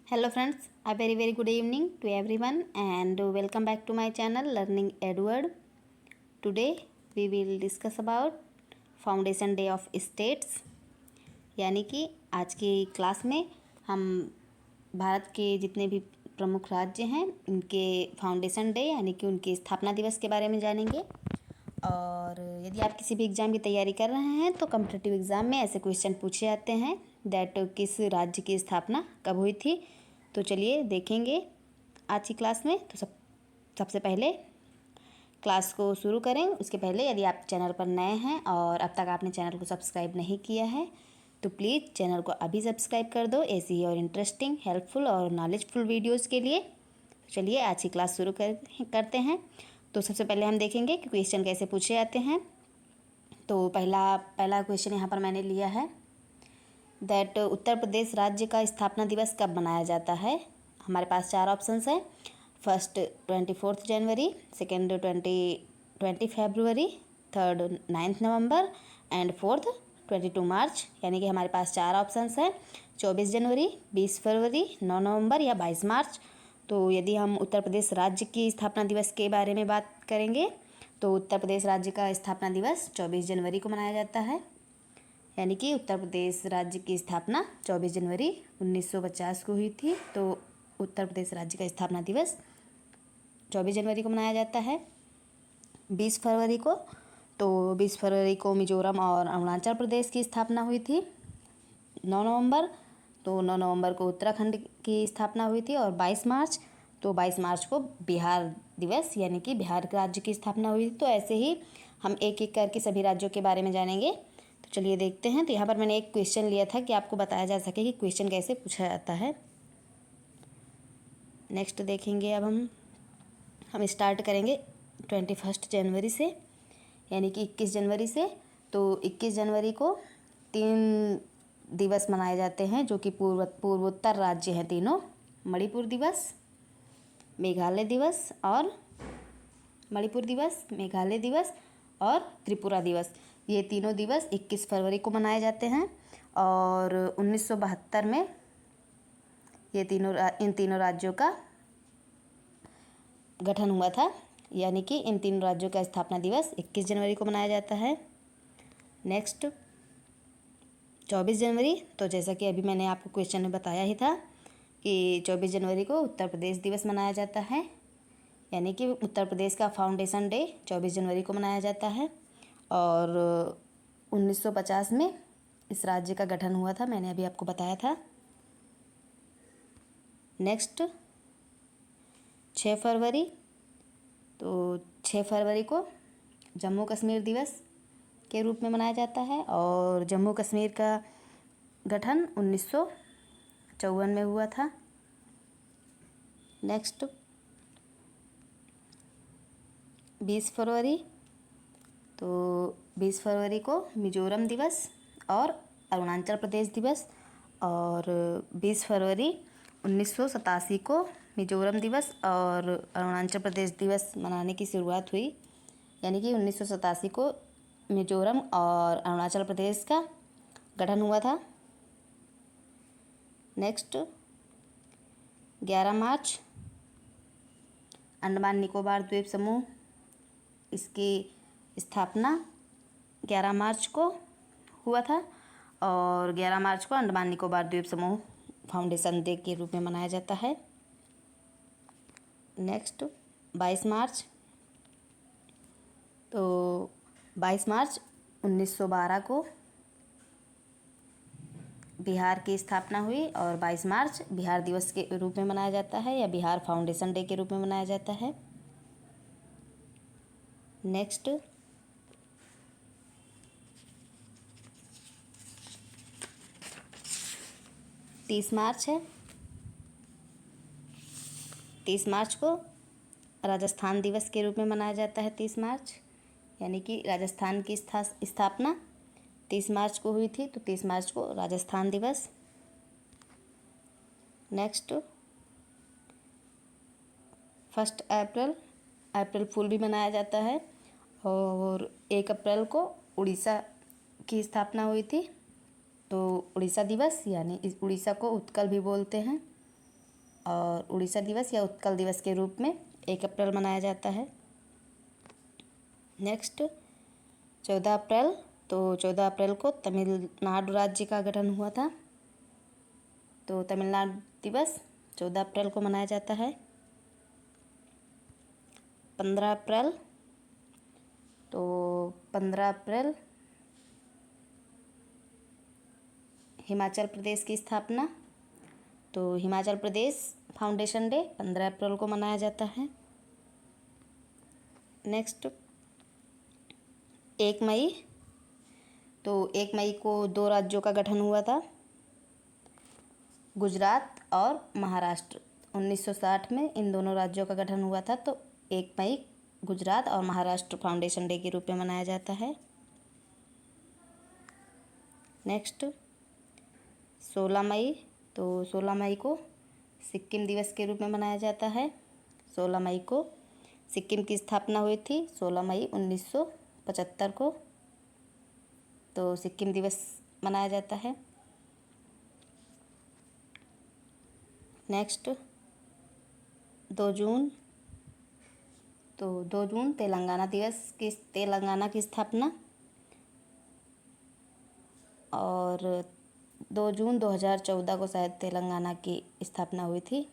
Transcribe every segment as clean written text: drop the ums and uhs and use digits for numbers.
Hello friends, a very good evening to everyone and welcome back to my channel Learning Edward. Today we will discuss about Foundation Day of States। यानी कि आज की class में हम भारत के जितने भी प्रमुख राज्य हैं उनके फाउंडेशन डे यानी कि उनके स्थापना दिवस के बारे में जानेंगे। और यदि आप किसी भी एग्ज़ाम की तैयारी कर रहे हैं तो कॉम्पिटिटिव एग्ज़ाम में ऐसे क्वेश्चन पूछे जाते हैं दैट किस राज्य की स्थापना कब हुई थी। तो चलिए देखेंगे आज की क्लास में। तो सबसे पहले क्लास को शुरू करें उसके पहले यदि आप चैनल पर नए हैं और अब तक आपने चैनल को सब्सक्राइब नहीं किया है तो प्लीज़ चैनल को अभी सब्सक्राइब कर दो ऐसी ही और इंटरेस्टिंग हेल्पफुल और नॉलेजफुल वीडियोज़ के लिए। चलिए आज की क्लास शुरू करते हैं। तो सबसे पहले हम देखेंगे कि क्वेश्चन कैसे पूछे जाते हैं। तो पहला क्वेश्चन यहाँ पर मैंने लिया है दैट उत्तर प्रदेश राज्य का स्थापना दिवस कब मनाया जाता है। हमारे पास चार ऑप्शंस हैं। First 24 January, second 20 February, third 9 November and fourth 22 मार्च। यानी कि हमारे पास चार ऑप्शंस हैं 24 जनवरी, 20 फरवरी, 9 नवंबर या 22 मार्च। तो यदि हम उत्तर प्रदेश राज्य की स्थापना दिवस के बारे में बात करेंगे तो उत्तर प्रदेश राज्य का स्थापना दिवस 24 जनवरी को मनाया जाता है। यानी कि उत्तर प्रदेश राज्य की स्थापना 24 जनवरी 1950 को हुई थी। तो उत्तर प्रदेश राज्य का स्थापना दिवस 24 जनवरी को मनाया जाता है। 20 फरवरी को मिजोरम और अरुणाचल प्रदेश की स्थापना हुई थी। 9 नवंबर तो 9 नवंबर को उत्तराखंड की स्थापना हुई थी। और 22 मार्च को बिहार दिवस यानी कि बिहार राज्य की स्थापना हुई थी। तो ऐसे ही हम एक एक करके सभी राज्यों के बारे में जानेंगे। तो चलिए देखते हैं। तो यहाँ पर मैंने एक क्वेश्चन लिया था कि आपको बताया जा सके कि क्वेश्चन कैसे पूछा जाता है। नेक्स्ट देखेंगे। अब हम स्टार्ट करेंगे 21 जनवरी से यानी कि 21 जनवरी से। तो 21 जनवरी को 3 दिवस मनाए जाते हैं जो कि पूर्वोत्तर राज्य हैं तीनों। मणिपुर दिवस, मेघालय दिवस और त्रिपुरा दिवस। ये तीनों दिवस 21 फरवरी को मनाए जाते हैं। और 1972 में इन तीनों राज्यों का गठन हुआ था। यानी कि इन तीनों राज्यों का स्थापना दिवस 21 जनवरी को मनाया जाता है। नेक्स्ट 24 जनवरी। तो जैसा कि अभी मैंने आपको क्वेश्चन में बताया ही था कि 24 जनवरी को उत्तर प्रदेश दिवस मनाया जाता है। यानी कि उत्तर प्रदेश का फाउंडेशन डे 24 जनवरी को मनाया जाता है। और 1950 में इस राज्य का गठन हुआ था, मैंने अभी आपको बताया था। नेक्स्ट 6 फरवरी। तो 6 फरवरी को जम्मू कश्मीर दिवस के रूप में मनाया जाता है। और जम्मू कश्मीर का गठन 1954 में हुआ था। नेक्स्ट 20 फरवरी। तो 20 फरवरी को मिजोरम दिवस और अरुणाचल प्रदेश दिवस। और 20 फरवरी 1987 को मिजोरम दिवस और अरुणाचल प्रदेश दिवस मनाने की शुरुआत हुई। यानी कि 1987 को मिजोरम और अरुणाचल प्रदेश का गठन हुआ था। नेक्स्ट 11 मार्च अंडमान निकोबार द्वीप समूह, इसकी स्थापना 11 मार्च को हुआ था। और 11 मार्च को अंडमान निकोबार द्वीप समूह फाउंडेशन डे के रूप में मनाया जाता है। नेक्स्ट 22 मार्च। तो 22 मार्च 1912 को बिहार की स्थापना हुई और 22 मार्च बिहार दिवस के रूप में मनाया जाता है या बिहार फाउंडेशन डे के रूप में मनाया जाता है। नेक्स्ट 30 मार्च है। 30 मार्च को राजस्थान दिवस के रूप में मनाया जाता है। 30 मार्च यानी कि राजस्थान की स्थापना 30 मार्च को हुई थी। तो 30 मार्च को राजस्थान दिवस। नेक्स्ट 1 अप्रैल फूल भी मनाया जाता है। और 1 अप्रैल को उड़ीसा की स्थापना हुई थी। तो उड़ीसा दिवस यानी इस उड़ीसा को उत्कल भी बोलते हैं। और उड़ीसा दिवस या उत्कल दिवस के रूप में 1 अप्रैल मनाया जाता है। नेक्स्ट 14 अप्रैल, तो 14 अप्रैल को तमिलनाडु राज्य का गठन हुआ था, तो तमिलनाडु दिवस 14 अप्रैल को मनाया जाता है। 15 अप्रैल, तो 15 अप्रैल हिमाचल प्रदेश की स्थापना, तो हिमाचल प्रदेश फाउंडेशन डे 15 अप्रैल को मनाया जाता है। नेक्स्ट 1 मई, तो 1 मई को 2 राज्यों का गठन हुआ था, गुजरात और महाराष्ट्र। 1960 में इन दोनों राज्यों का गठन हुआ था, तो 1 मई गुजरात और महाराष्ट्र फाउंडेशन डे के रूप में मनाया जाता है। नेक्स्ट 16 मई, तो 16 मई को सिक्किम दिवस के रूप में मनाया जाता है। 16 मई को सिक्किम की स्थापना हुई थी, 16 मई 1975 को, तो सिक्किम दिवस मनाया जाता है। नेक्स्ट 2 जून, तो 2 जून तेलंगाना की स्थापना, और 2 जून 2014 को शायद तेलंगाना की स्थापना हुई थी।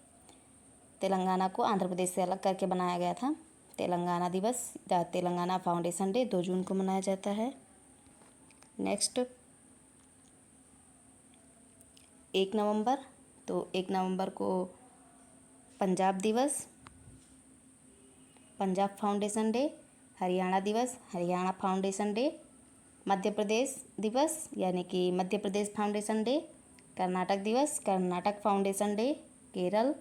तेलंगाना को आंध्र प्रदेश से अलग करके बनाया गया था। तेलंगाना दिवस या तेलंगाना फाउंडेशन डे 2 जून को मनाया जाता है। नेक्स्ट 1 नवंबर, तो 1 नवंबर को पंजाब दिवस, पंजाब फाउंडेशन डे। हरियाणा दिवस, हरियाणा फाउंडेशन डे। मध्य प्रदेश दिवस यानी कि मध्य प्रदेश फाउंडेशन डे। कर्नाटक दिवस, Karnataka foundation day. Kerala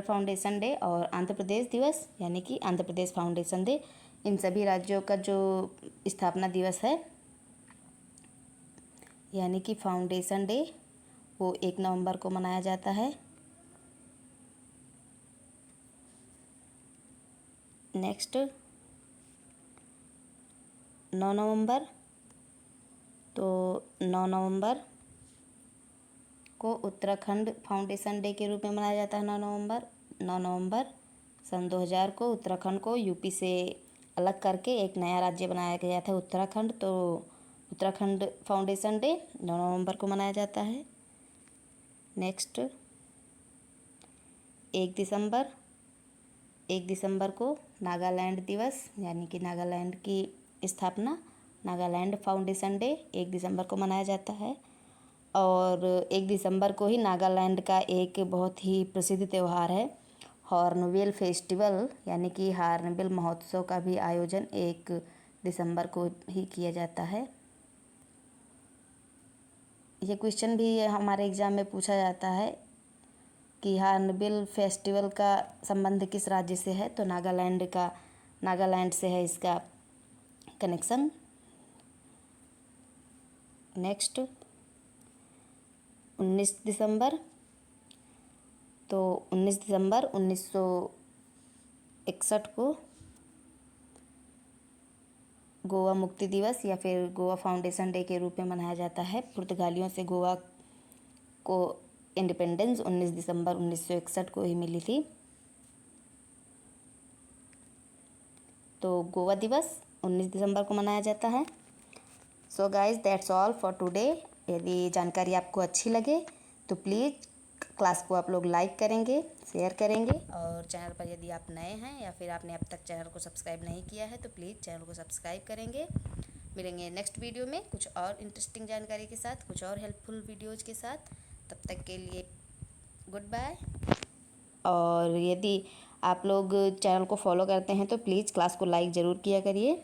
foundation day. और आंध्र प्रदेश दिवस यानी कि आंध्र प्रदेश फाउंडेशन डे। इन सभी राज्यों का जो स्थापना दिवस है यानी कि फाउंडेशन डे, वो 1 नवंबर को मनाया जाता है। नेक्स्ट 9 नवंबर, तो 9 नवंबर को उत्तराखंड फाउंडेशन डे के रूप में मनाया जाता है। 9 नवंबर सन 2000 को उत्तराखंड को यूपी से अलग करके एक नया राज्य बनाया गया था उत्तराखंड, तो उत्तराखंड फाउंडेशन डे 9 नवंबर को मनाया जाता है। नेक्स्ट 1 दिसंबर को नागालैंड दिवस यानी कि नागालैंड की स्थापना, नागालैंड फाउंडेशन डे 1 दिसंबर को मनाया जाता है। और 1 दिसंबर को ही नागालैंड का एक बहुत ही प्रसिद्ध त्यौहार है हॉर्नबिल फेस्टिवल यानी कि हॉर्नबिल महोत्सव का भी आयोजन 1 दिसंबर को ही किया जाता है। ये क्वेश्चन भी हमारे एग्ज़ाम में पूछा जाता है कि हॉर्नबिल फेस्टिवल का संबंध किस राज्य से है, तो नागालैंड से है इसका कनेक्शन। नेक्स्ट 19 दिसंबर, तो 19 दिसंबर 1961 को गोवा मुक्ति दिवस या फिर गोवा फाउंडेशन डे के रूप में मनाया जाता है। पुर्तगालियों से गोवा को इंडिपेंडेंस 19 दिसंबर 1961 को ही मिली थी, तो गोवा दिवस 19 दिसंबर को मनाया जाता है। So guys that's all for today. यदि जानकारी आपको अच्छी लगे तो प्लीज़ क्लास को आप लोग लाइक करेंगे, शेयर करेंगे, और चैनल पर यदि आप नए हैं या फिर आपने अब तक चैनल को सब्सक्राइब नहीं किया है तो प्लीज़ चैनल को सब्सक्राइब करेंगे। मिलेंगे नेक्स्ट वीडियो में कुछ और इंटरेस्टिंग जानकारी के साथ, कुछ और हेल्पफुल वीडियोज़ के साथ। तब तक के लिए गुड बाय। और यदि आप लोग चैनल को फॉलो करते हैं तो प्लीज़ क्लास को लाइक ज़रूर किया करिए।